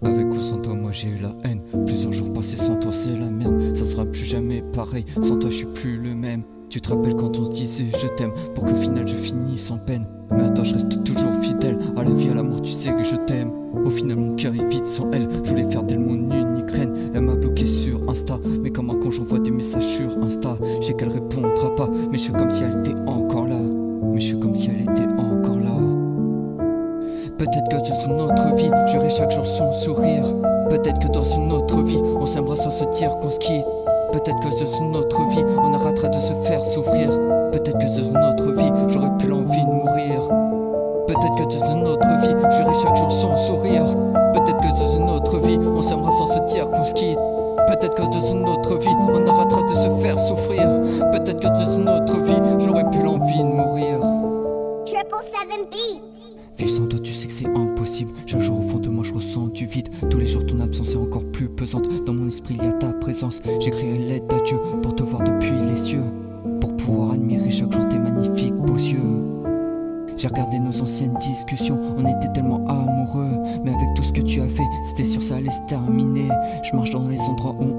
Avec ou sans toi, moi j'ai eu la haine. Plusieurs jours passés sans toi, c'est la merde. Ça sera plus jamais pareil, sans toi je suis plus le même. Tu te rappelles quand on se disait je t'aime, pour qu'au final je finisse en peine. Mais à toi je reste toujours fidèle, à la vie, à la mort, tu sais que je t'aime. Au final mon cœur est vide sans elle, je voulais faire d'elle mon unique reine. Elle m'a bloqué sur Insta, mais comme quand j'envoie des messages sur Insta, je sais qu'elle répondra pas, mais je suis comme si elle était encore là. Mais je suis comme si elle était encore là. Peut-être que dans une autre vie, j'aurai chaque jour son sourire. Peut-être que dans une autre vie, on s'aimera sans se dire qu'on se quitte. Peut-être que dans une autre vie, on arrêtera de se faire souffrir. Peut-être que dans une autre vie, j'aurais plus l'envie de mourir. Peut-être que dans une autre vie, j'aurai chaque jour son sourire. Peut-être que dans une autre vie, on s'aimera sans se dire qu'on se quitte. Peut-être que dans une autre vie, on arrêtera de se faire souffrir. Peut-être que dans une autre vie, j'aurais plus l'envie de mourir. 777 beats. Vivre sans toi, tu sais que c'est impossible. Chaque jour au fond de moi je ressens du vide. Tous les jours ton absence est encore plus pesante. Dans mon esprit il y a ta présence. J'écrirai l'aide à Dieu pour te voir depuis les cieux, pour pouvoir admirer chaque jour tes magnifiques beaux yeux. J'ai regardé nos anciennes discussions, on était tellement amoureux. Mais avec tout ce que tu as fait, c'était sûr ça allait se terminer. Je marche dans les endroits où